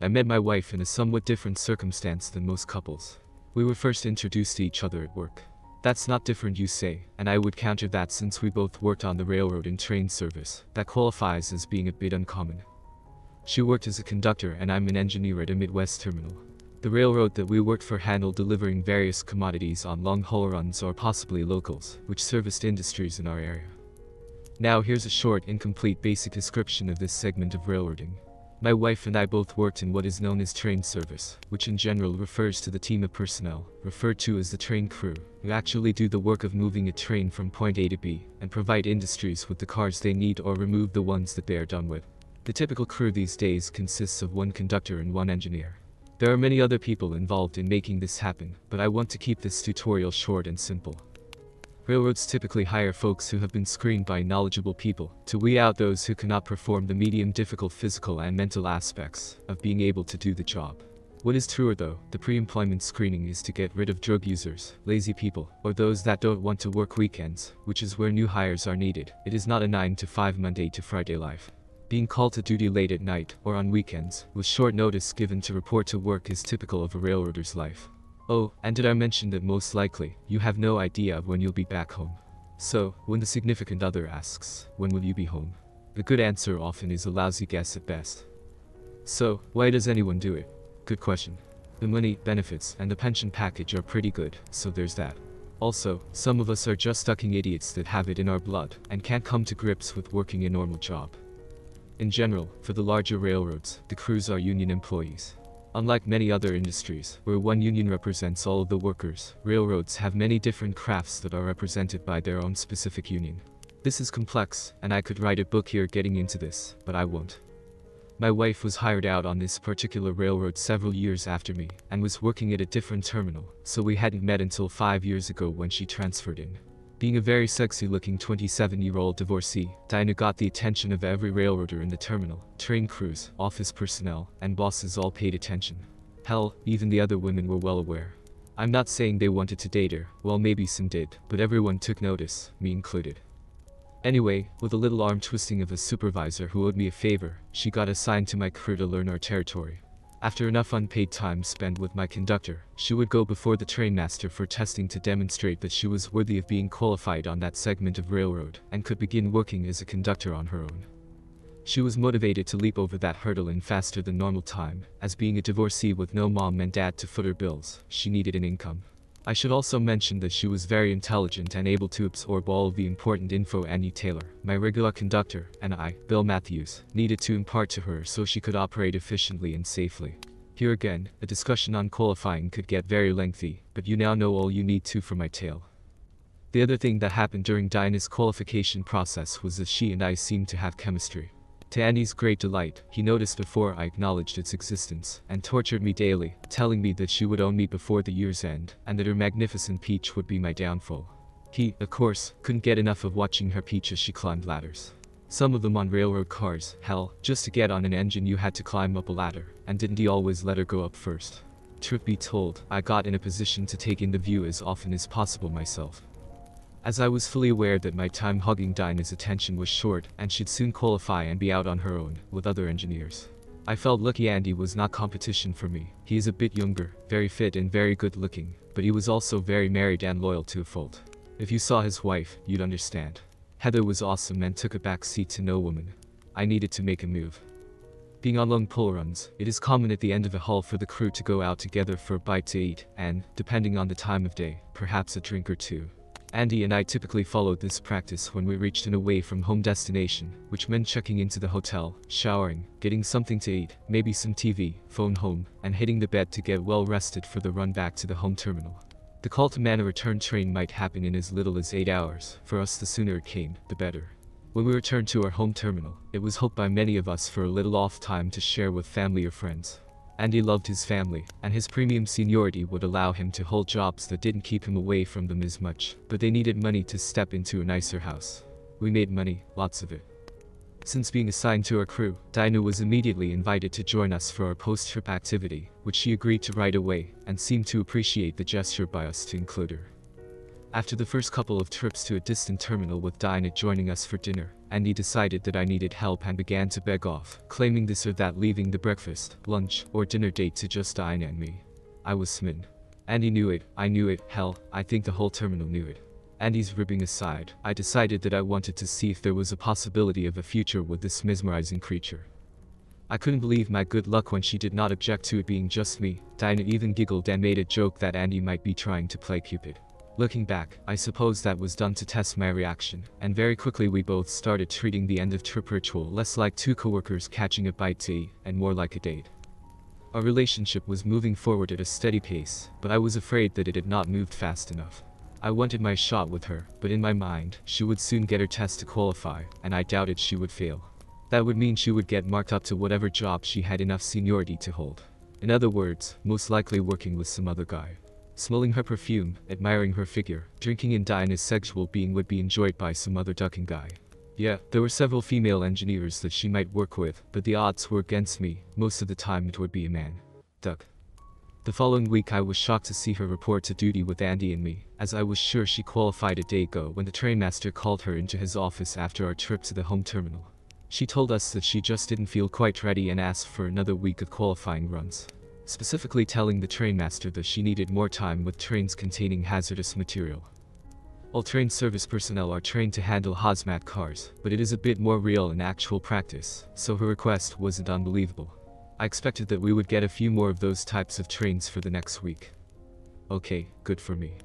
I met my wife in a somewhat different circumstance than most couples. We were first introduced to each other at work. That's not different, you say, and I would counter that since we both worked on the railroad and train service, that qualifies as being a bit uncommon. She worked as a conductor and I'm an engineer at a Midwest terminal. The railroad that we worked for handled delivering various commodities on long-haul runs or possibly locals, which serviced industries in our area. Now here's a short, incomplete basic description of this segment of railroading. My wife and I both worked in what is known as train service, which in general refers to the team of personnel, referred to as the train crew, who actually do the work of moving a train from point A to B, and provide industries with the cars they need or remove the ones that they are done with. The typical crew these days consists of one conductor and one engineer. There are many other people involved in making this happen, but I want to keep this tutorial short and simple. Railroads typically hire folks who have been screened by knowledgeable people to weed out those who cannot perform the medium difficult physical and mental aspects of being able to do the job. What is truer though, the pre-employment screening is to get rid of drug users, lazy people, or those that don't want to work weekends, which is where new hires are needed. It is not a 9-to-5 Monday to Friday life. Being called to duty late at night or on weekends with short notice given to report to work is typical of a railroader's life. Oh, and did I mention that most likely, you have no idea of when you'll be back home? So, when the significant other asks, when will you be home? The good answer often is a lousy guess at best. So, why does anyone do it? Good question. The money, benefits, and the pension package are pretty good, so there's that. Also, some of us are just fucking idiots that have it in our blood, and can't come to grips with working a normal job. In general, for the larger railroads, the crews are union employees. Unlike many other industries, where one union represents all of the workers, railroads have many different crafts that are represented by their own specific union. This is complex, and I could write a book here getting into this, but I won't. My wife was hired out on this particular railroad several years after me, and was working at a different terminal, so we hadn't met until 5 years ago when she transferred in. Being a very sexy-looking 27-year-old divorcee, Dinah got the attention of every railroader in the terminal. Train crews, office personnel, and bosses all paid attention. Hell, even the other women were well aware. I'm not saying they wanted to date her, well maybe some did, but everyone took notice, me included. Anyway, with a little arm twisting of a supervisor who owed me a favor, she got assigned to my crew to learn our territory. After enough unpaid time spent with my conductor, she would go before the trainmaster for testing to demonstrate that she was worthy of being qualified on that segment of railroad, and could begin working as a conductor on her own. She was motivated to leap over that hurdle in faster than normal time, as being a divorcee with no mom and dad to foot her bills, she needed an income. I should also mention that she was very intelligent and able to absorb all of the important info Annie Taylor, my regular conductor, and I, Bill Matthews, needed to impart to her so she could operate efficiently and safely. Here again, a discussion on qualifying could get very lengthy, but you now know all you need to for my tale. The other thing that happened during Dinah's qualification process was that she and I seemed to have chemistry. To Andy's great delight, he noticed before I acknowledged its existence, and tortured me daily, telling me that she would own me before the year's end, and that her magnificent peach would be my downfall. He, of course, couldn't get enough of watching her peach as she climbed ladders. Some of them on railroad cars, hell, just to get on an engine you had to climb up a ladder, and didn't he always let her go up first? Truth be told, I got in a position to take in the view as often as possible myself. As I was fully aware that my time hugging Dinah's attention was short, and she'd soon qualify and be out on her own, with other engineers. I felt lucky Andy was not competition for me. He is a bit younger, very fit and very good looking, but he was also very married and loyal to a fault. If you saw his wife, you'd understand. Heather was awesome and took a back seat to no woman. I needed to make a move. Being on long pull runs, it is common at the end of a haul for the crew to go out together for a bite to eat, and, depending on the time of day, perhaps a drink or two. Andy and I typically followed this practice when we reached an away-from-home destination, which meant checking into the hotel, showering, getting something to eat, maybe some TV, phone home, and hitting the bed to get well rested for the run back to the home terminal. The call to man a return train might happen in as little as 8 hours. For us, the sooner it came, the better. When we returned to our home terminal, it was hoped by many of us for a little off time to share with family or friends. Andy loved his family, and his premium seniority would allow him to hold jobs that didn't keep him away from them as much, but they needed money to step into a nicer house. We made money, lots of it. Since being assigned to our crew, Dinah was immediately invited to join us for our post-trip activity, which she agreed to right away, and seemed to appreciate the gesture by us to include her. After the first couple of trips to a distant terminal with Dinah joining us for dinner, Andy decided that I needed help and began to beg off, claiming this or that, leaving the breakfast, lunch, or dinner date to just Dinah and me. I was smitten. Andy knew it, I knew it, hell, I think the whole terminal knew it. Andy's ribbing aside, I decided that I wanted to see if there was a possibility of a future with this mesmerizing creature. I couldn't believe my good luck when she did not object to it being just me. Dinah even giggled and made a joke that Andy might be trying to play Cupid. Looking back, I suppose that was done to test my reaction, and very quickly we both started treating the end of trip ritual less like two coworkers catching a bite to eat, and more like a date. Our relationship was moving forward at a steady pace, but I was afraid that it had not moved fast enough. I wanted my shot with her, but in my mind, she would soon get her test to qualify, and I doubted she would fail. That would mean she would get marked up to whatever job she had enough seniority to hold. In other words, most likely working with some other guy. Smelling her perfume, admiring her figure, drinking in Dinah's sexual being would be enjoyed by some other ducking guy. Yeah, there were several female engineers that she might work with, but the odds were against me. Most of the time it would be a man. Duck. The following week I was shocked to see her report to duty with Andy and me, as I was sure she qualified a day ago when the trainmaster called her into his office after our trip to the home terminal. She told us that she just didn't feel quite ready and asked for another week of qualifying runs. Specifically telling the trainmaster that she needed more time with trains containing hazardous material. All train service personnel are trained to handle hazmat cars, but it is a bit more real in actual practice, so her request wasn't unbelievable. I expected that we would get a few more of those types of trains for the next week. Okay, good for me.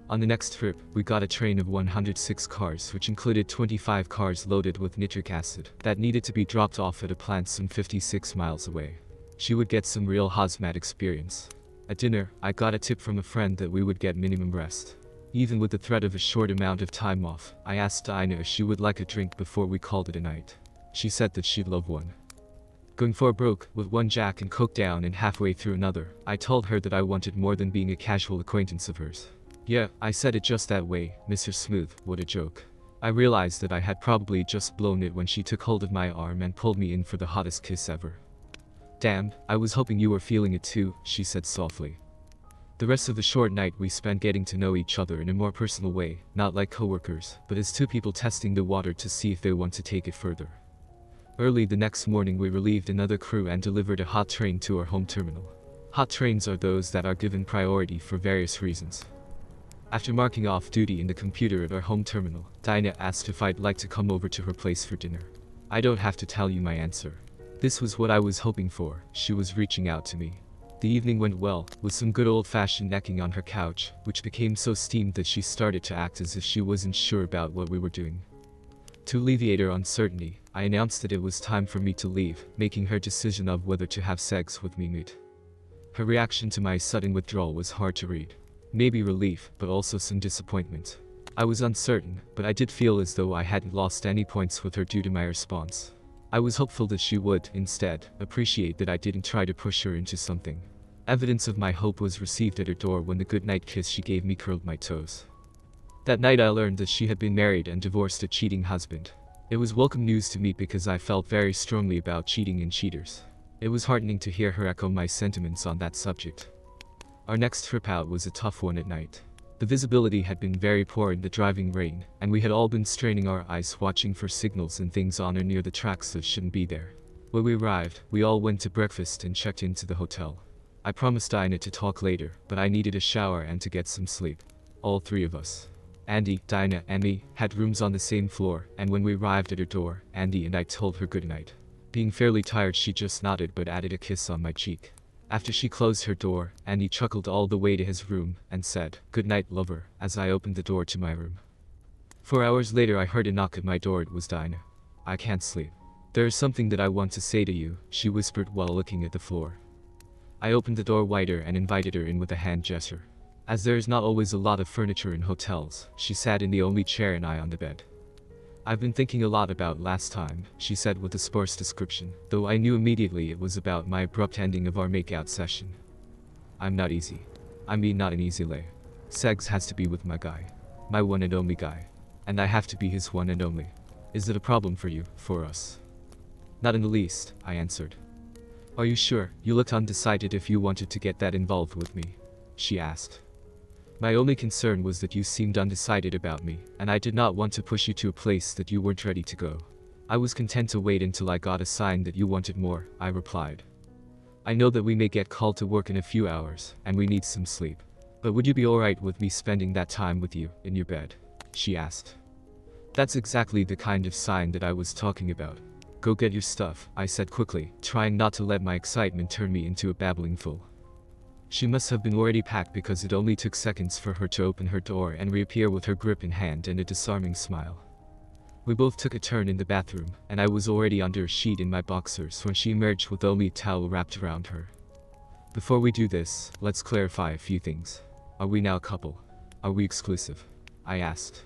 On the next trip, we got a train of 106 cars, which included 25 cars loaded with nitric acid that needed to be dropped off at a plant some 56 miles away. She would get some real hazmat experience. At dinner, I got a tip from a friend that we would get minimum rest. Even with the threat of a short amount of time off, I asked Dinah if she would like a drink before we called it a night. She said that she'd love one. Going for broke, with one Jack and Coke down and halfway through another, I told her that I wanted more than being a casual acquaintance of hers. Yeah, I said it just that way, Mr. Smooth, what a joke. I realized that I had probably just blown it when she took hold of my arm and pulled me in for the hottest kiss ever. Damn, I was hoping you were feeling it too, she said softly. The rest of the short night we spent getting to know each other in a more personal way, not like coworkers, but as two people testing the water to see if they want to take it further. Early the next morning we relieved another crew and delivered a hot train to our home terminal. Hot trains are those that are given priority for various reasons. After marking off duty in the computer at our home terminal, Dinah asked if I'd like to come over to her place for dinner. I don't have to tell you my answer. This was what I was hoping for, she was reaching out to me. The evening went well, with some good old-fashioned necking on her couch, which became so steamed that she started to act as if she wasn't sure about what we were doing. To alleviate her uncertainty, I announced that it was time for me to leave, making her decision of whether to have sex with me moot. Her reaction to my sudden withdrawal was hard to read. Maybe relief, but also some disappointment. I was uncertain, but I did feel as though I hadn't lost any points with her due to my response. I was hopeful that she would, instead, appreciate that I didn't try to push her into something. Evidence of my hope was received at her door when the goodnight kiss she gave me curled my toes. That night I learned that she had been married and divorced a cheating husband. It was welcome news to me because I felt very strongly about cheating and cheaters. It was heartening to hear her echo my sentiments on that subject. Our next trip out was a tough one at night. The visibility had been very poor in the driving rain, and we had all been straining our eyes watching for signals and things on or near the tracks that shouldn't be there. When we arrived, we all went to breakfast and checked into the hotel. I promised Dinah to talk later, but I needed a shower and to get some sleep. All three of us, Andy, Dinah, and me, had rooms on the same floor, and when we arrived at her door, Andy and I told her goodnight. Being fairly tired, she just nodded but added a kiss on my cheek. After she closed her door, Andy chuckled all the way to his room and said, "Good night, lover," as I opened the door to my room. 4 hours later I heard a knock at my door. It was Dinah. "I can't sleep. There is something that I want to say to you," she whispered while looking at the floor. I opened the door wider and invited her in with a hand gesture. As there is not always a lot of furniture in hotels, she sat in the only chair and I on the bed. "I've been thinking a lot about last time," she said with a sparse description, though I knew immediately it was about my abrupt ending of our makeout session. "I'm not easy. I mean not an easy lay. Sex has to be with my guy. My one and only guy. And I have to be his one and only. Is it a problem for you, for us?" "Not in the least," I answered. "Are you sure? You looked undecided if you wanted to get that involved with me," she asked. My only concern was that you seemed undecided about me, and I did not want to push you to a place that you weren't ready to go. I was content to wait until I got a sign that you wanted more, I replied. I know that we may get called to work in a few hours, and we need some sleep. But would you be alright with me spending that time with you, in your bed? She asked. That's exactly the kind of sign that I was talking about. Go get your stuff, I said quickly, trying not to let my excitement turn me into a babbling fool. She must have been already packed because it only took seconds for her to open her door and reappear with her grip in hand and a disarming smile. We both took a turn in the bathroom, and I was already under a sheet in my boxers when she emerged with only a towel wrapped around her. Before we do this, let's clarify a few things. Are we now a couple? Are we exclusive? I asked.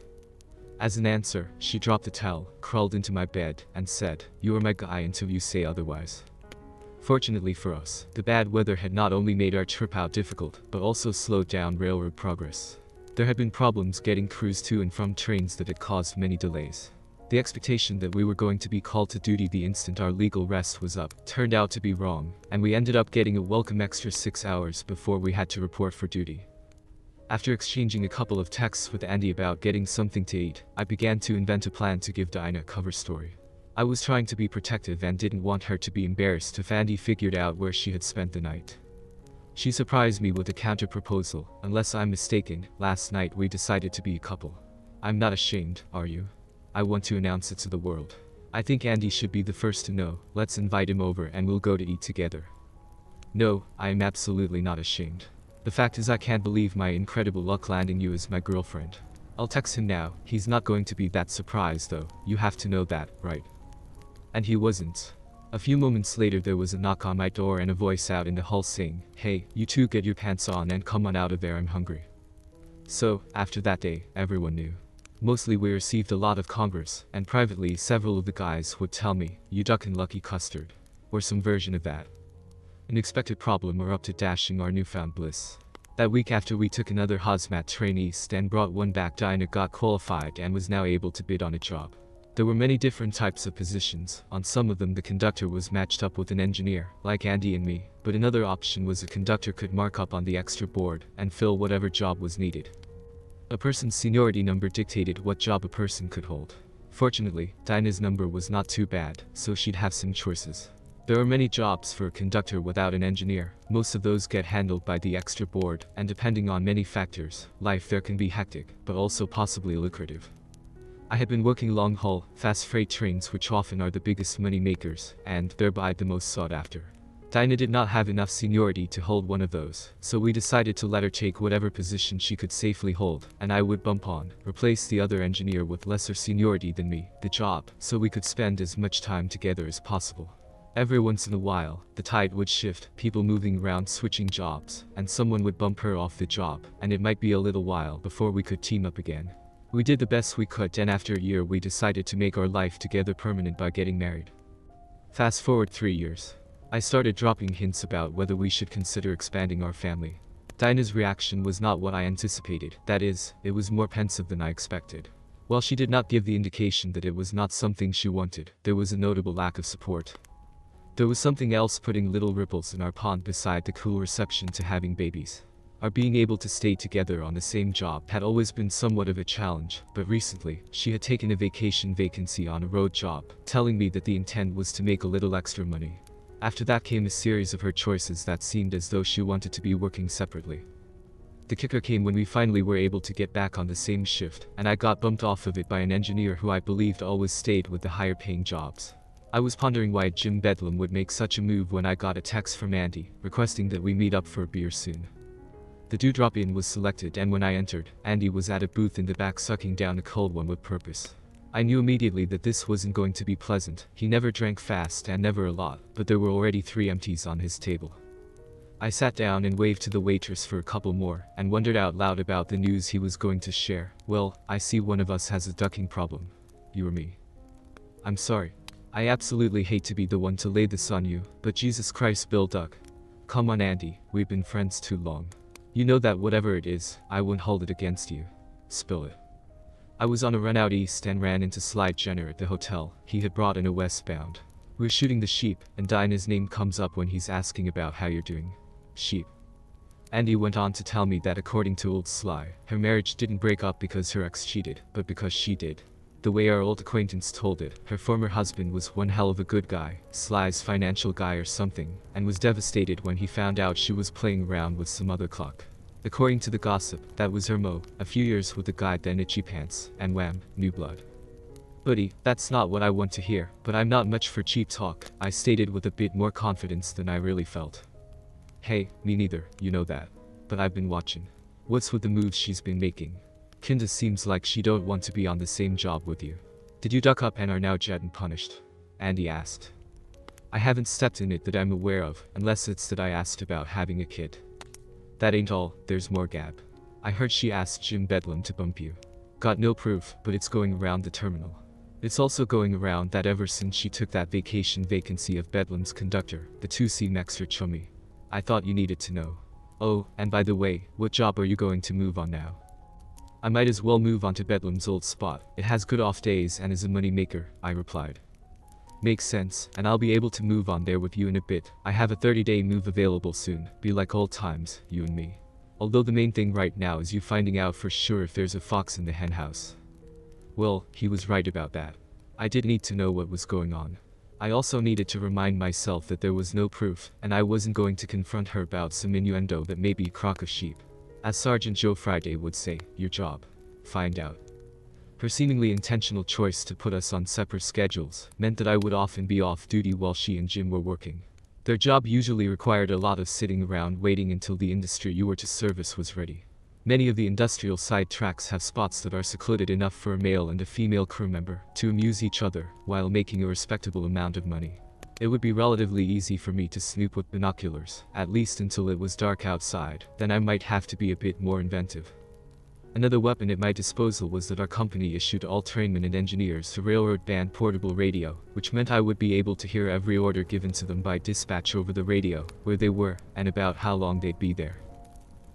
As an answer, she dropped the towel, crawled into my bed, and said, "You are my guy until you say otherwise." Fortunately for us, the bad weather had not only made our trip out difficult, but also slowed down railroad progress. There had been problems getting crews to and from trains that had caused many delays. The expectation that we were going to be called to duty the instant our legal rest was up turned out to be wrong, and we ended up getting a welcome extra 6 hours before we had to report for duty. After exchanging a couple of texts with Andy about getting something to eat, I began to invent a plan to give Dinah a cover story. I was trying to be protective and didn't want her to be embarrassed if Andy figured out where she had spent the night. She surprised me with a counter-proposal. Unless I'm mistaken, last night we decided to be a couple. I'm not ashamed, are you? I want to announce it to the world. I think Andy should be the first to know. Let's invite him over and we'll go to eat together. No, I am absolutely not ashamed. The fact is I can't believe my incredible luck landing you as my girlfriend. I'll text him now. He's not going to be that surprised though. You have to know that, right? And he wasn't. A few moments later there was a knock on my door and a voice out in the hall saying, "Hey, you two get your pants on and come on out of there, I'm hungry." So, after that day, everyone knew. Mostly we received a lot of congress, and privately several of the guys would tell me, "You duckin' lucky custard." Or some version of that. An expected problem or up to dashing our newfound bliss. That week after we took another hazmat train east and brought one back, Dinah got qualified and was now able to bid on a job. There were many different types of positions. On some of them the conductor was matched up with an engineer, like Andy and me, but another option was a conductor could mark up on the extra board and fill whatever job was needed. A person's seniority number dictated what job a person could hold. Fortunately, Dinah's number was not too bad, so she'd have some choices. There are many jobs for a conductor without an engineer. Most of those get handled by the extra board, and depending on many factors, life there can be hectic, but also possibly lucrative. I had been working long-haul, fast freight trains, which often are the biggest money makers, and thereby the most sought after. Dinah did not have enough seniority to hold one of those, so we decided to let her take whatever position she could safely hold, and I would bump on, replace the other engineer with lesser seniority than me, the job, so we could spend as much time together as possible. Every once in a while, the tide would shift, people moving around switching jobs, and someone would bump her off the job, and it might be a little while before we could team up again. We did the best we could, and after a year we decided to make our life together permanent by getting married. Fast forward 3 years. I started dropping hints about whether we should consider expanding our family. Dinah's reaction was not what I anticipated. That is, it was more pensive than I expected. While she did not give the indication that it was not something she wanted, there was a notable lack of support. There was something else putting little ripples in our pond beside the cool reception to having babies. Our being able to stay together on the same job had always been somewhat of a challenge, but recently, she had taken a vacation vacancy on a road job, telling me that the intent was to make a little extra money. After that came a series of her choices that seemed as though she wanted to be working separately. The kicker came when we finally were able to get back on the same shift, and I got bumped off of it by an engineer who I believed always stayed with the higher paying jobs. I was pondering why Jim Bedlam would make such a move when I got a text from Andy, requesting that we meet up for a beer soon. The do-drop-in was selected, and when I entered, Andy was at a booth in the back sucking down a cold one with purpose. I knew immediately that this wasn't going to be pleasant. He never drank fast and never a lot, but there were already 3 empties on his table. I sat down and waved to the waitress for a couple more, and wondered out loud about the news he was going to share. "Well, I see one of us has a ducking problem. You or me?" "I'm sorry. I absolutely hate to be the one to lay this on you, but Jesus Christ, Bill Duck. Come on, Andy, we've been friends too long. You know that whatever it is, I won't hold it against you. Spill it." I was on a run out east and ran into Slide Jenner at the hotel he had brought in a westbound. We're shooting the sheep, and Dinah's name comes up when he's asking about how you're doing. Sheep. Andy went on to tell me that according to old Sly, her marriage didn't break up because her ex cheated, but because she did. The way our old acquaintance told it, her former husband was one hell of a good guy, Sly's financial guy or something, and was devastated when he found out she was playing around with some other clock. According to the gossip, that was her mo, a few years with the guy then itchy pants, and wham, new blood. Buddy, that's not what I want to hear, but I'm not much for cheap talk, I stated with a bit more confidence than I really felt. Hey, me neither, you know that. But I've been watching. What's with the moves she's been making? Kinda seems like she don't want to be on the same job with you. Did you duck up and are now getting punished? Andy asked. I haven't stepped in it that I'm aware of, unless it's that I asked about having a kid. That ain't all, there's more gab. I heard she asked Jim Bedlam to bump you. Got no proof, but it's going around the terminal. It's also going around that ever since she took that vacation vacancy of Bedlam's conductor, the 2C Mexer chummy. I thought you needed to know. Oh, and by the way, what job are you going to move on now? I might as well move on to Bedlam's old spot. It has good off days and is a money maker, I replied. Makes sense, and I'll be able to move on there with you in a bit. I have a 30-day move available soon. Be like old times, you and me. Although the main thing right now is you finding out for sure if there's a fox in the henhouse. Well, he was right about that. I did need to know what was going on. I also needed to remind myself that there was no proof, and I wasn't going to confront her about some innuendo that may be a crock of sheep. As Sergeant Joe Friday would say, your job. Find out. Her seemingly intentional choice to put us on separate schedules meant that I would often be off duty while she and Jim were working. Their job usually required a lot of sitting around waiting until the industry you were to service was ready. Many of the industrial side tracks have spots that are secluded enough for a male and a female crew member to amuse each other while making a respectable amount of money. It would be relatively easy for me to snoop with binoculars, at least until it was dark outside, then I might have to be a bit more inventive. Another weapon at my disposal was that our company issued all trainmen and engineers a railroad band portable radio, which meant I would be able to hear every order given to them by dispatch over the radio, where they were, and about how long they'd be there.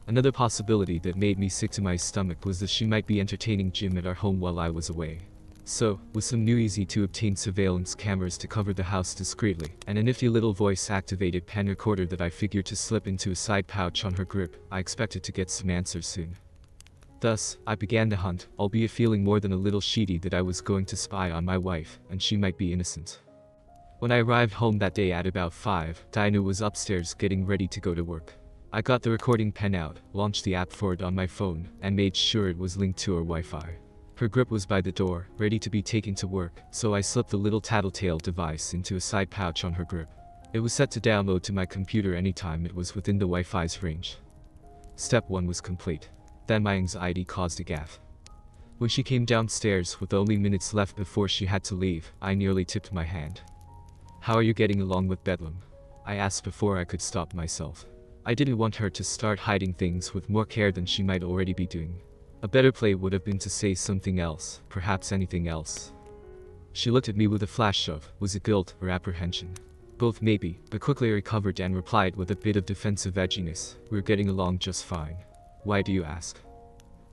Another possibility that made me sick to my stomach was that she might be entertaining Jim at our home while I was away. So, with some new easy-to-obtain surveillance cameras to cover the house discreetly, and a nifty little voice-activated pen recorder that I figured to slip into a side pouch on her grip, I expected to get some answers soon. Thus, I began the hunt, albeit feeling more than a little sheety that I was going to spy on my wife, and she might be innocent. When I arrived home that day at about 5, Dinah was upstairs getting ready to go to work. I got the recording pen out, launched the app for it on my phone, and made sure it was linked to her Wi-Fi. Her grip was by the door, ready to be taken to work, so I slipped the little tattletale device into a side pouch on her grip. It was set to download to my computer anytime it was within the Wi-Fi's range. Step 1 was complete. Then my anxiety caused a gaffe. When she came downstairs with only minutes left before she had to leave, I nearly tipped my hand. How are you getting along with Bedlam? I asked before I could stop myself. I didn't want her to start hiding things with more care than she might already be doing. A better play would have been to say something else, perhaps anything else. She looked at me with a flash of, was it guilt or apprehension? Both maybe, but quickly recovered and replied with a bit of defensive edginess, we're getting along just fine. Why do you ask?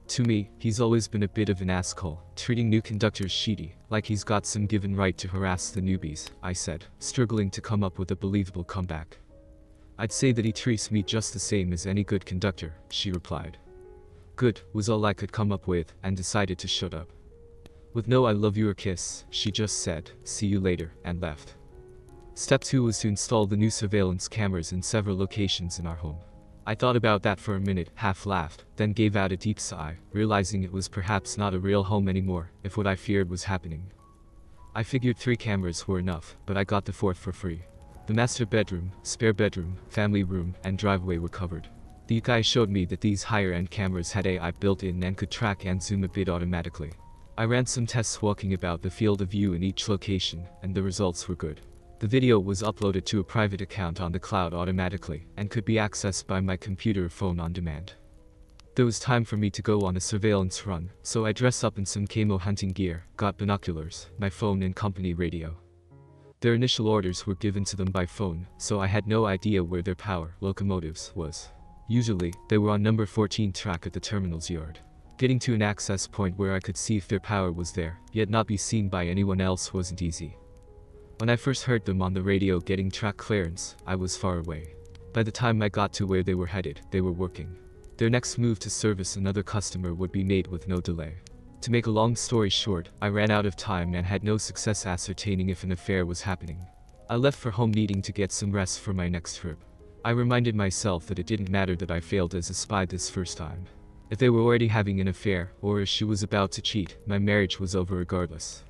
To me, he's always been a bit of an asshole, treating new conductors shitty, like he's got some given right to harass the newbies, I said, struggling to come up with a believable comeback. I'd say that he treats me just the same as any good conductor, she replied. Good, was all I could come up with, and decided to shut up. With no I love you or kiss, she just said, see you later, and left. Step 2 was to install the new surveillance cameras in several locations in our home. I thought about that for a minute, half laughed, then gave out a deep sigh, realizing it was perhaps not a real home anymore, if what I feared was happening. I figured 3 cameras were enough, but I got the 4th for free. The master bedroom, spare bedroom, family room, and driveway were covered. The guy showed me that these higher-end cameras had AI built in and could track and zoom a bit automatically. I ran some tests walking about the field of view in each location, and the results were good. The video was uploaded to a private account on the cloud automatically, and could be accessed by my computer or phone on demand. There was time for me to go on a surveillance run, so I dressed up in some camo hunting gear, got binoculars, my phone and company radio. Their initial orders were given to them by phone, so I had no idea where their power, locomotives, was. Usually, they were on number 14 track at the terminal's yard. Getting to an access point where I could see if their power was there, yet not be seen by anyone else wasn't easy. When I first heard them on the radio getting track clearance, I was far away. By the time I got to where they were headed, they were working. Their next move to service another customer would be made with no delay. To make a long story short, I ran out of time and had no success ascertaining if an affair was happening. I left for home needing to get some rest for my next trip. I reminded myself that it didn't matter that I failed as a spy this first time. If they were already having an affair, or if she was about to cheat, my marriage was over regardless.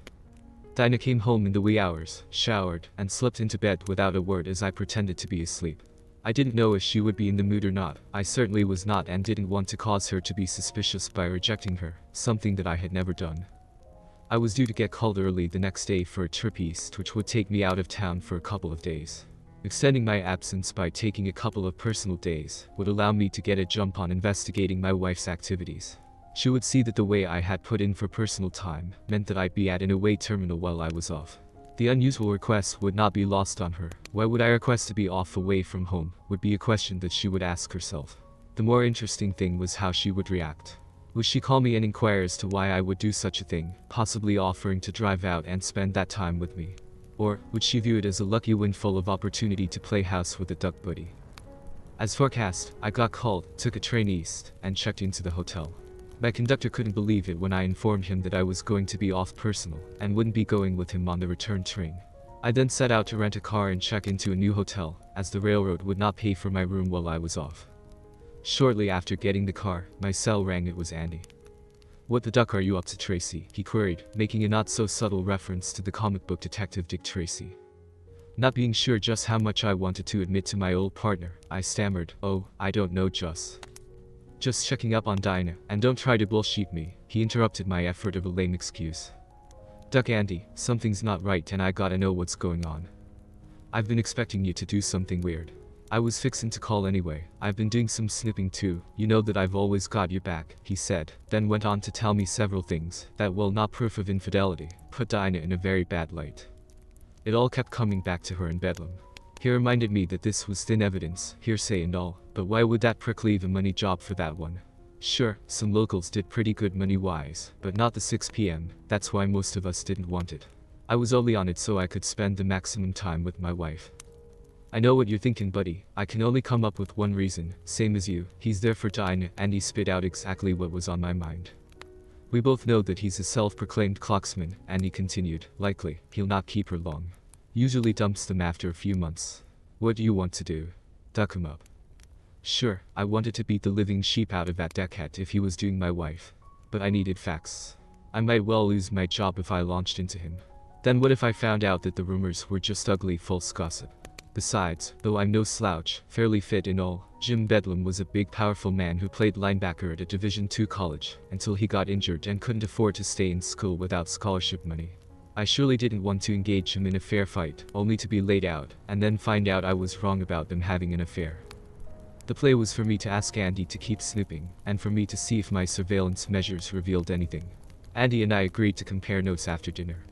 Dinah came home in the wee hours, showered, and slipped into bed without a word as I pretended to be asleep. I didn't know if she would be in the mood or not. I certainly was not and didn't want to cause her to be suspicious by rejecting her, something that I had never done. I was due to get called early the next day for a trip east which would take me out of town for a couple of days. Extending my absence by taking a couple of personal days would allow me to get a jump on investigating my wife's activities. She would see that the way I had put in for personal time meant that I'd be at an away terminal while I was off. The unusual request would not be lost on her. Why would I request to be off away from home would be a question that she would ask herself. The more interesting thing was how she would react. Would she call me and inquire as to why I would do such a thing, possibly offering to drive out and spend that time with me? Or would she view it as a lucky windfall of opportunity to play house with a duck buddy? As forecast, I got called, took a train east, and checked into the hotel. My conductor couldn't believe it when I informed him that I was going to be off personal and wouldn't be going with him on the return train. I then set out to rent a car and check into a new hotel, as the railroad would not pay for my room while I was off. Shortly after getting the car, my cell rang. It was Andy. "What the duck are you up to, Tracy?" he queried, making a not-so-subtle reference to the comic book detective Dick Tracy. Not being sure just how much I wanted to admit to my old partner, I stammered, "Oh, I don't know, Just checking up on Dinah, and don't try to bullshit me," he interrupted my effort of a lame excuse. "Duck Andy, something's not right and I gotta know what's going on. I've been expecting you to do something weird. I was fixin' to call anyway. I've been doing some snooping too. You know that I've always got your back," he said, then went on to tell me several things that, while not proof of infidelity, put Dinah in a very bad light. It all kept coming back to her in Bedlam. He reminded me that this was thin evidence, hearsay and all, but why would that prick leave a money job for that one? Sure, some locals did pretty good money-wise, but not the 6 p.m, that's why most of us didn't want it. I was only on it so I could spend the maximum time with my wife. "I know what you're thinking, buddy. I can only come up with one reason, same as you. He's there for Dinah," and he spit out exactly what was on my mind. "We both know that he's a self-proclaimed clocksman," and he continued, "likely, he'll not keep her long. Usually dumps them after a few months. What do you want to do? Duck him up?" Sure, I wanted to beat the living sheep out of that deckhead if he was doing my wife. But I needed facts. I might well lose my job if I launched into him. Then what if I found out that the rumors were just ugly false gossip? Besides, though I'm no slouch, fairly fit and all, Jim Bedlam was a big powerful man who played linebacker at a Division II college, until he got injured and couldn't afford to stay in school without scholarship money. I surely didn't want to engage him in a fair fight, only to be laid out, and then find out I was wrong about them having an affair. The play was for me to ask Andy to keep snooping, and for me to see if my surveillance measures revealed anything. Andy and I agreed to compare notes after dinner.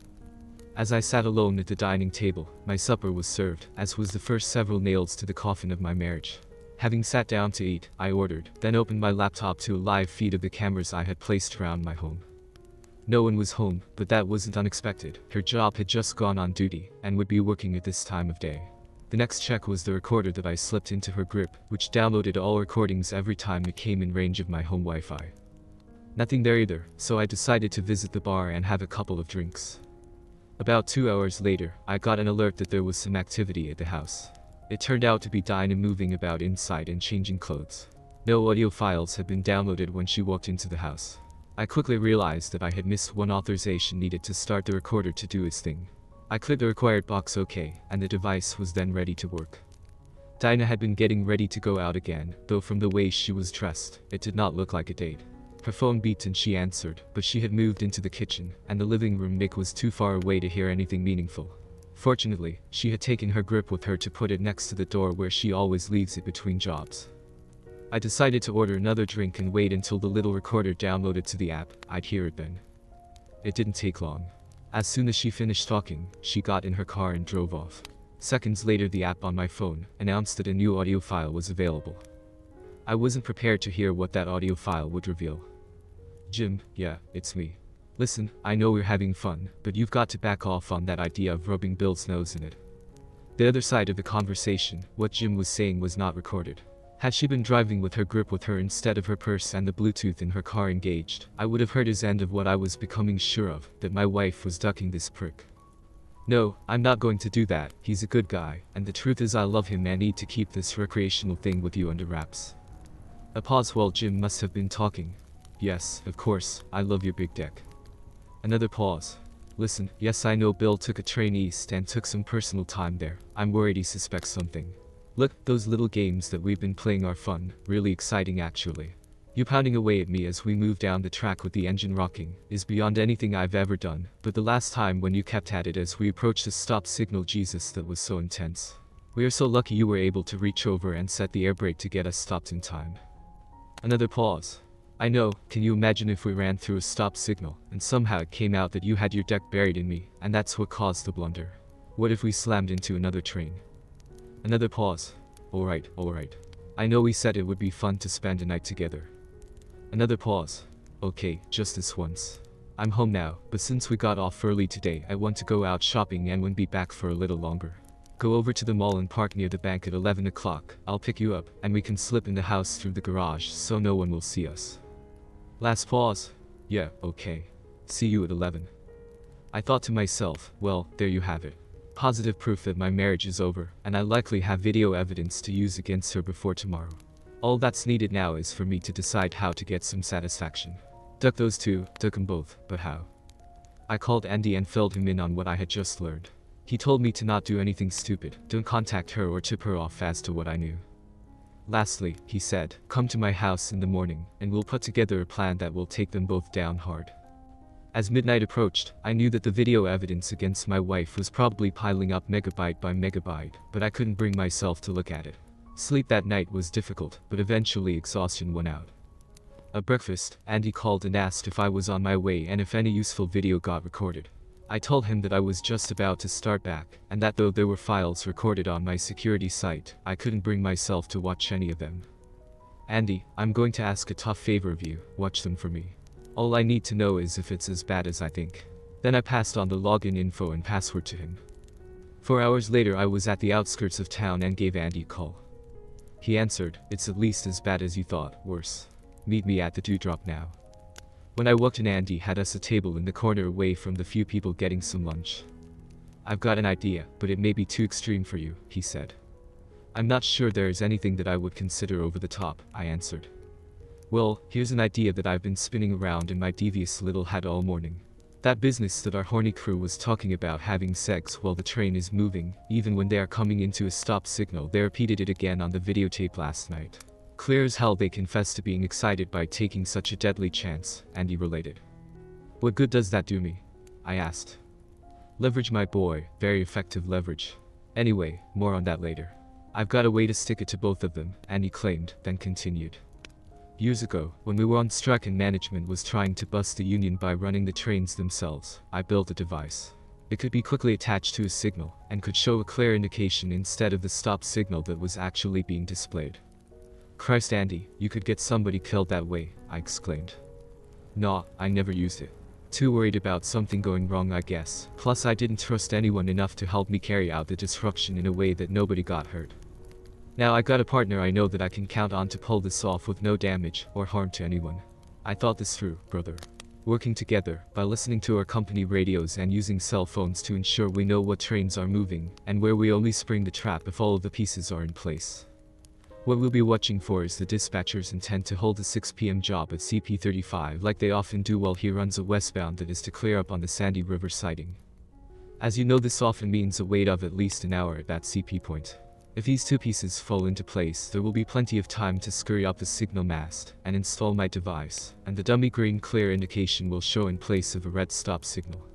As I sat alone at the dining table, my supper was served, as was the first several nails to the coffin of my marriage. Having sat down to eat, I ordered, then opened my laptop to a live feed of the cameras I had placed around my home. No one was home, but that wasn't unexpected. Her job had just gone on duty, and would be working at this time of day. The next check was the recorder that I slipped into her grip, which downloaded all recordings every time it came in range of my home Wi-Fi. Nothing there either, so I decided to visit the bar and have a couple of drinks. About 2 hours later, I got an alert that there was some activity at the house. It turned out to be Dinah moving about inside and changing clothes. No audio files had been downloaded when she walked into the house. I quickly realized that I had missed one authorization needed to start the recorder to do its thing. I clicked the required box OK, and the device was then ready to work. Dinah had been getting ready to go out again, though from the way she was dressed, it did not look like a date. Her phone beeped and she answered, but she had moved into the kitchen, and the living room mic was too far away to hear anything meaningful. Fortunately, she had taken her grip with her to put it next to the door where she always leaves it between jobs. I decided to order another drink and wait until the little recorder downloaded to the app. I'd hear it then. It didn't take long. As soon as she finished talking, she got in her car and drove off. Seconds later, the app on my phone announced that a new audio file was available. I wasn't prepared to hear what that audio file would reveal. "Jim, yeah, it's me. Listen, I know we're having fun, but you've got to back off on that idea of rubbing Bill's nose in it. The other side of the conversation, what Jim was saying was not recorded. Had she been driving with her grip with her instead of her purse and the Bluetooth in her car engaged, I would have heard his end of what I was becoming sure of, that my wife was ducking this prick. No, I'm not going to do that. He's a good guy, and the truth is I love him and need to keep this recreational thing with you under wraps. A pause while Jim must have been talking. Yes, of course, I love your big deck. Another pause. Listen, yes I know Bill took a train east and took some personal time there. I'm worried he suspects something. Look, those little games that we've been playing are fun, really exciting actually. You pounding away at me as we move down the track with the engine rocking is beyond anything I've ever done, but the last time when you kept at it as we approached the stop signal, Jesus, that was so intense. We are so lucky you were able to reach over and set the air brake to get us stopped in time. Another pause. I know, can you imagine if we ran through a stop signal, and somehow it came out that you had your deck buried in me, and that's what caused the blunder? What if we slammed into another train? Another pause. Alright. I know we said it would be fun to spend a night together. Another pause. Okay, just this once. I'm home now, but since we got off early today, I want to go out shopping and won't be back for a little longer. Go over to the mall and park near the bank at 11 o'clock. I'll pick you up, and we can slip in the house through the garage so no one will see us. Last pause. Yeah, okay. See you at 11. I thought to myself, well, there you have it. Positive proof that my marriage is over, and I likely have video evidence to use against her before tomorrow. All that's needed now is for me to decide how to get some satisfaction. Duck those two, duck them both, but how? I called Andy and filled him in on what I had just learned. He told me to not do anything stupid, don't contact her or tip her off as to what I knew. Lastly, he said, come to my house in the morning, and we'll put together a plan that will take them both down hard. As midnight approached, I knew that the video evidence against my wife was probably piling up megabyte by megabyte, but I couldn't bring myself to look at it. Sleep that night was difficult, but eventually exhaustion won out. At breakfast, Andy called and asked if I was on my way and if any useful video got recorded. I told him that I was just about to start back, and that though there were files recorded on my security site, I couldn't bring myself to watch any of them. Andy, I'm going to ask a tough favor of you, watch them for me. All I need to know is if it's as bad as I think. Then I passed on the login info and password to him. 4 hours later I was at the outskirts of town and gave Andy a call. He answered, it's at least as bad as you thought, worse. Meet me at the dewdrop now. When I walked in, Andy had us a table in the corner away from the few people getting some lunch. I've got an idea, but it may be too extreme for you, he said. I'm not sure there is anything that I would consider over the top, I answered. Well, here's an idea that I've been spinning around in my devious little head all morning. That business that our horny crew was talking about, having sex while the train is moving, even when they are coming into a stop signal. They repeated it again on the videotape last night. Clear as hell they confessed to being excited by taking such a deadly chance, Andy related. What good does that do me? I asked. Leverage, my boy, very effective leverage. Anyway, more on that later. I've got a way to stick it to both of them, Andy claimed, then continued. Years ago, when we were on strike and management was trying to bust the union by running the trains themselves, I built a device. It could be quickly attached to a signal, and could show a clear indication instead of the stop signal that was actually being displayed. Christ, Andy, you could get somebody killed that way, I exclaimed. Nah, I never used it. Too worried about something going wrong, I guess. Plus I didn't trust anyone enough to help me carry out the disruption in a way that nobody got hurt. Now I got a partner I know that I can count on to pull this off with no damage or harm to anyone. I thought this through, brother. Working together, by listening to our company radios and using cell phones to ensure we know what trains are moving, and where we only spring the trap if all of the pieces are in place. What we'll be watching for is the dispatcher's intent to hold a 6 p.m. job at CP35 like they often do while he runs a westbound that is to clear up on the Sandy River sighting. As you know, this often means a wait of at least an hour at that CP point. If these two pieces fall into place, there will be plenty of time to scurry up the signal mast and install my device, and the dummy green clear indication will show in place of a red stop signal.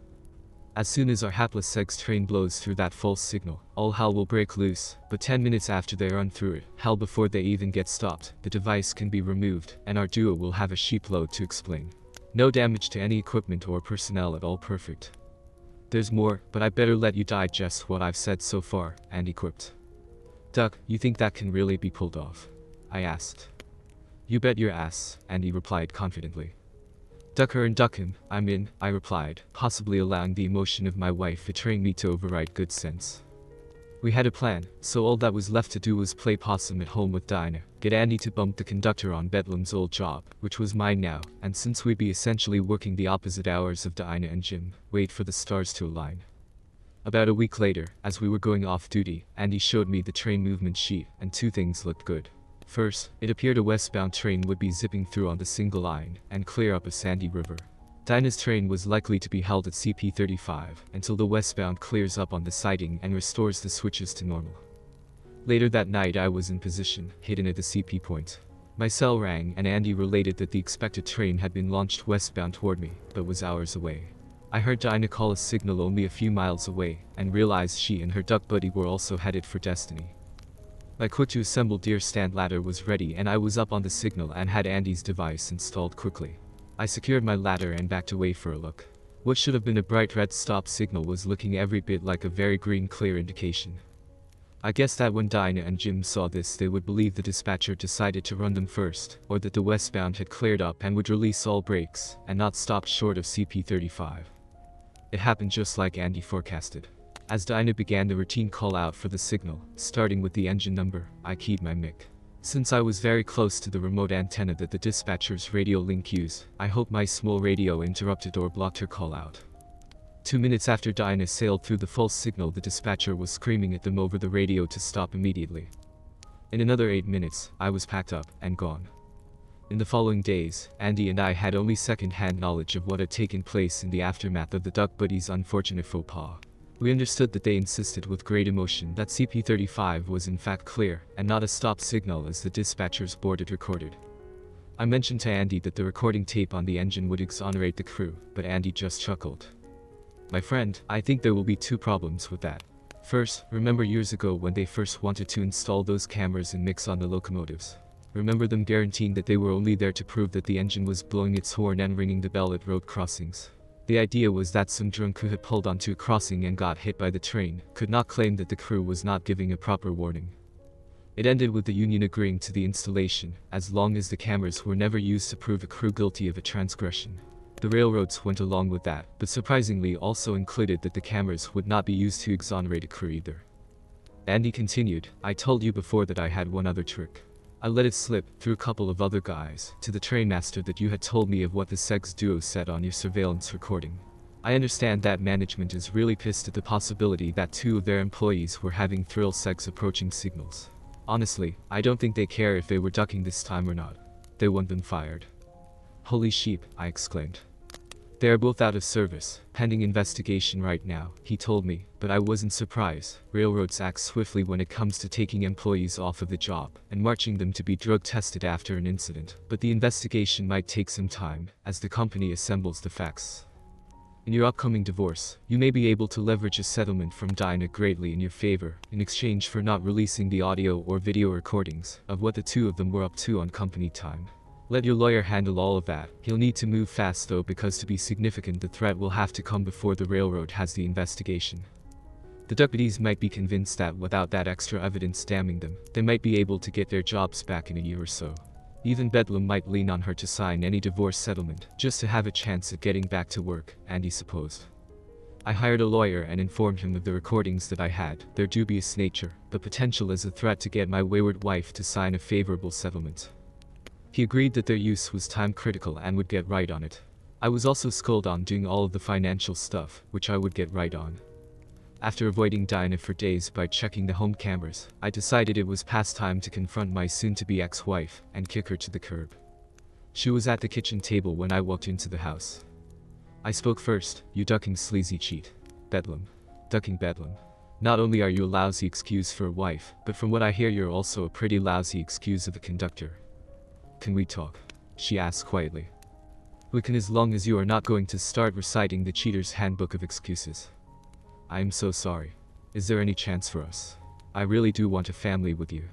As soon as our hapless sex train blows through that false signal, all hell will break loose, but 10 minutes after they run through it, hell before they even get stopped, the device can be removed, and our duo will have a sheepload to explain. No damage to any equipment or personnel at all, perfect. There's more, but I better let you digest what I've said so far, Andy quipped. Duck, you think that can really be pulled off? I asked. You bet your ass, Andy replied confidently. Duck her and duck him, I'm in, I replied, possibly allowing the emotion of my wife betraying me to override good sense. We had a plan, so all that was left to do was play possum at home with Dinah, get Andy to bump the conductor on Bedlam's old job, which was mine now, and since we'd be essentially working the opposite hours of Dinah and Jim, wait for the stars to align. About a week later, as we were going off duty, Andy showed me the train movement sheet, and two things looked good. First, it appeared a westbound train would be zipping through on the single line, and clear up a sandy river. Dinah's train was likely to be held at CP35 until the westbound clears up on the siding and restores the switches to normal. Later that night I was in position, hidden at the CP point. My cell rang and Andy related that the expected train had been launched westbound toward me, but was hours away. I heard Dinah call a signal only a few miles away, and realized she and her duck buddy were also headed for Destiny. My quick-to-assemble deer stand ladder was ready and I was up on the signal and had Andy's device installed quickly. I secured my ladder and backed away for a look. What should have been a bright red stop signal was looking every bit like a very green clear indication. I guessed that when Dinah and Jim saw this they would believe the dispatcher decided to run them first, or that the westbound had cleared up and would release all brakes, and not stop short of CP35. It happened just like Andy forecasted. As Dinah began the routine call out for the signal, starting with the engine number, I keyed my mic. Since I was very close to the remote antenna that the dispatcher's radio link used, I hoped my small radio interrupted or blocked her call out. 2 minutes after Dinah sailed through the false signal, the dispatcher was screaming at them over the radio to stop immediately. In another 8 minutes, I was packed up and gone. In the following days, Andy and I had only second-hand knowledge of what had taken place in the aftermath of the Duck Buddies' unfortunate faux pas. We understood that they insisted with great emotion that CP35 was in fact clear, and not a stop signal as the dispatcher's board had recorded. I mentioned to Andy that the recording tape on the engine would exonerate the crew, but Andy just chuckled. My friend, I think there will be two problems with that. First, remember years ago when they first wanted to install those cameras and mix on the locomotives? Remember them guaranteeing that they were only there to prove that the engine was blowing its horn and ringing the bell at road crossings? The idea was that some drunk who had pulled onto a crossing and got hit by the train could not claim that the crew was not giving a proper warning. It ended with the union agreeing to the installation, as long as the cameras were never used to prove a crew guilty of a transgression. The railroads went along with that, but surprisingly also included that the cameras would not be used to exonerate a crew either. Andy continued, I told you before that I had one other trick. I let it slip, through a couple of other guys, to the trainmaster that you had told me of what the sex duo said on your surveillance recording. I understand that management is really pissed at the possibility that two of their employees were having thrill sex approaching signals. Honestly, I don't think they care if they were ducking this time or not. They want them fired. Holy sheep, I exclaimed. They are both out of service, pending investigation right now, he told me, but I wasn't surprised. Railroads act swiftly when it comes to taking employees off of the job and marching them to be drug tested after an incident, but the investigation might take some time, as the company assembles the facts. In your upcoming divorce, you may be able to leverage a settlement from Dinah greatly in your favor, in exchange for not releasing the audio or video recordings of what the two of them were up to on company time. Let your lawyer handle all of that. He'll need to move fast though, because to be significant the threat will have to come before the railroad has the investigation. The deputies might be convinced that without that extra evidence damning them, they might be able to get their jobs back in a year or so. Even Bedlam might lean on her to sign any divorce settlement, just to have a chance at getting back to work, Andy supposed. I hired a lawyer and informed him of the recordings that I had, their dubious nature, the potential as a threat to get my wayward wife to sign a favorable settlement. He agreed that their use was time critical and would get right on it. I was also schooled on doing all of the financial stuff, which I would get right on. After avoiding Dinah for days by checking the home cameras, I decided it was past time to confront my soon-to-be ex-wife and kick her to the curb. She was at the kitchen table when I walked into the house. I spoke first. You ducking sleazy cheat. Bedlam. Ducking Bedlam. Not only are you a lousy excuse for a wife, but from what I hear you're also a pretty lousy excuse of a conductor. Can we talk? She asked quietly. We can, as long as you are not going to start reciting the cheater's handbook of excuses. I am so sorry. Is there any chance for us? I really do want a family with you.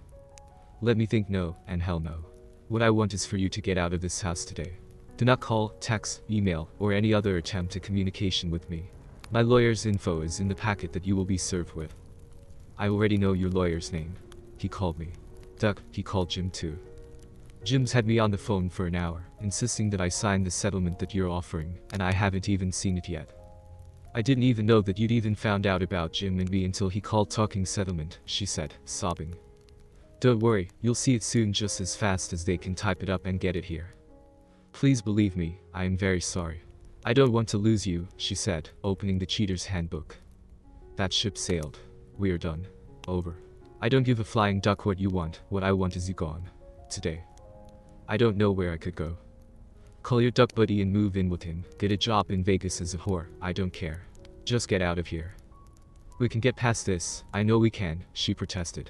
Let me think. No, and hell no. What I want is for you to get out of this house today. Do not call, text, email, or any other attempt at communication with me. My lawyer's info is in the packet that you will be served with. I already know your lawyer's name. He called me. Duck, he called Jim too. Jim's had me on the phone for an hour, insisting that I sign the settlement that you're offering, and I haven't even seen it yet. I didn't even know that you'd even found out about Jim and me until he called talking settlement, she said, sobbing. Don't worry, you'll see it soon just as fast as they can type it up and get it here. Please believe me, I am very sorry. I don't want to lose you, she said, opening the cheater's handbook. That ship sailed. We are done. Over. I don't give a flying duck what you want, what I want is you gone. Today. I don't know where I could go. Call your duck buddy and move in with him, get a job in Vegas as a whore, I don't care. Just get out of here. We can get past this, I know we can, she protested.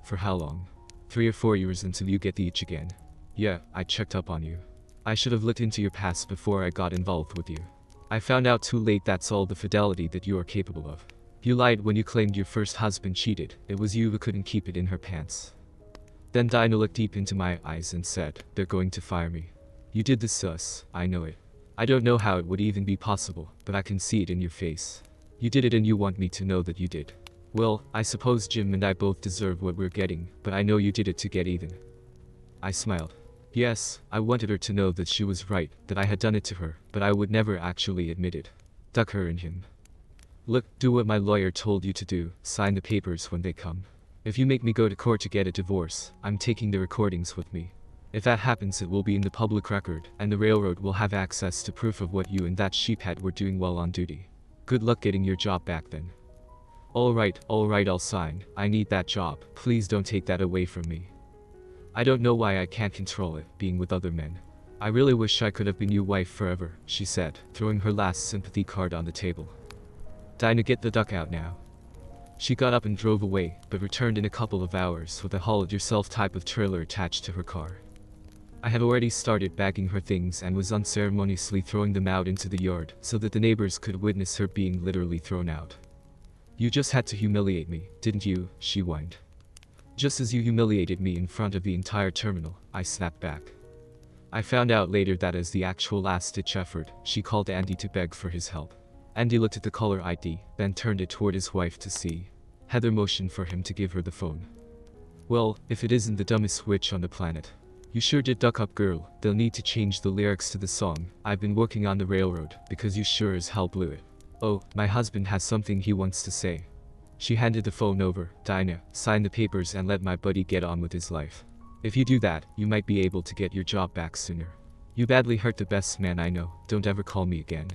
For how long? 3 or 4 years until you get the itch again. Yeah, I checked up on you. I should have looked into your past before I got involved with you. I found out too late that's all the fidelity that you are capable of. You lied when you claimed your first husband cheated, it was you who couldn't keep it in her pants. Then Dinah looked deep into my eyes and said, they're going to fire me. You did this to us, I know it. I don't know how it would even be possible, but I can see it in your face. You did it and you want me to know that you did. Well, I suppose Jim and I both deserve what we're getting, but I know you did it to get even. I smiled. Yes, I wanted her to know that she was right, that I had done it to her, but I would never actually admit it. Duck her and him. Look, do what my lawyer told you to do, sign the papers when they come. If you make me go to court to get a divorce, I'm taking the recordings with me. If that happens it will be in the public record, and the railroad will have access to proof of what you and that sheephead were doing while on duty. Good luck getting your job back then. Alright, I'll sign. I need that job, please don't take that away from me. I don't know why I can't control it, being with other men. I really wish I could have been your wife forever, she said, throwing her last sympathy card on the table. Dinah, get the duck out now. She got up and drove away, but returned in a couple of hours with a haul-it-yourself type of trailer attached to her car. I had already started bagging her things and was unceremoniously throwing them out into the yard so that the neighbors could witness her being literally thrown out. You just had to humiliate me, didn't you? She whined. Just as you humiliated me in front of the entire terminal, I snapped back. I found out later that as the actual last-ditch effort, she called Andy to beg for his help. Andy looked at the caller ID, then turned it toward his wife to see. Heather motioned for him to give her the phone. Well, if it isn't the dumbest witch on the planet. You sure did duck up, girl. They'll need to change the lyrics to the song. I've been working on the railroad, because you sure as hell blew it. Oh, my husband has something he wants to say. She handed the phone over. Dinah, sign the papers and let my buddy get on with his life. If you do that, you might be able to get your job back sooner. You badly hurt the best man I know. Don't ever call me again.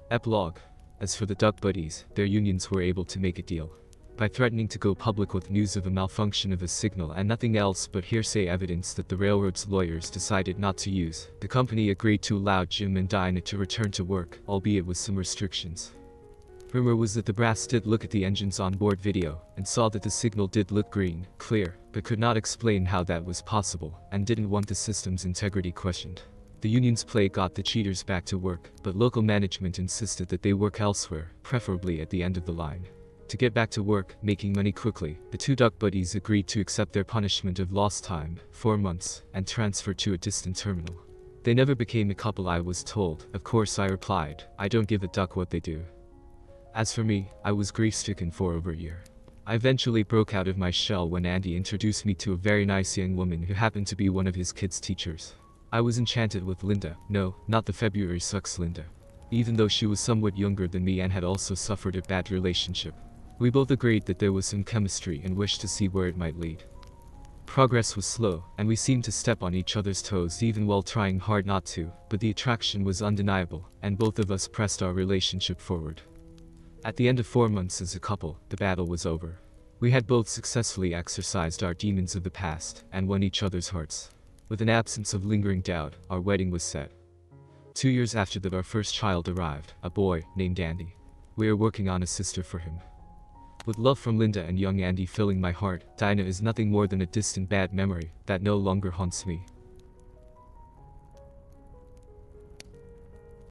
Epilogue. As for the duck buddies, their unions were able to make a deal. By threatening to go public with news of a malfunction of a signal and nothing else but hearsay evidence that the railroad's lawyers decided not to use, the company agreed to allow Jim and Dinah to return to work, albeit with some restrictions. Rumor was that the brass did look at the engine's onboard video, and saw that the signal did look green, clear, but could not explain how that was possible, and didn't want the system's integrity questioned. The union's play got the cheaters back to work, but local management insisted that they work elsewhere, preferably at the end of the line. To get back to work, making money quickly, the two duck buddies agreed to accept their punishment of lost time, 4 months, and transfer to a distant terminal. They never became a couple, I was told. Of course, I replied, I don't give a duck what they do. As for me, I was grief-stricken for over a year. I eventually broke out of my shell when Andy introduced me to a very nice young woman who happened to be one of his kids' teachers. I was enchanted with Linda. No, not the February sucks Linda. Even though she was somewhat younger than me and had also suffered a bad relationship. We both agreed that there was some chemistry and wished to see where it might lead. Progress was slow, and we seemed to step on each other's toes even while trying hard not to, but the attraction was undeniable, and both of us pressed our relationship forward. At the end of 4 months as a couple, the battle was over. We had both successfully exorcised our demons of the past, and won each other's hearts. With an absence of lingering doubt, our wedding was set. 2 years after that, our first child arrived, a boy named Andy. We are working on a sister for him. With love from Linda and young Andy filling my heart, Dinah is nothing more than a distant bad memory that no longer haunts me.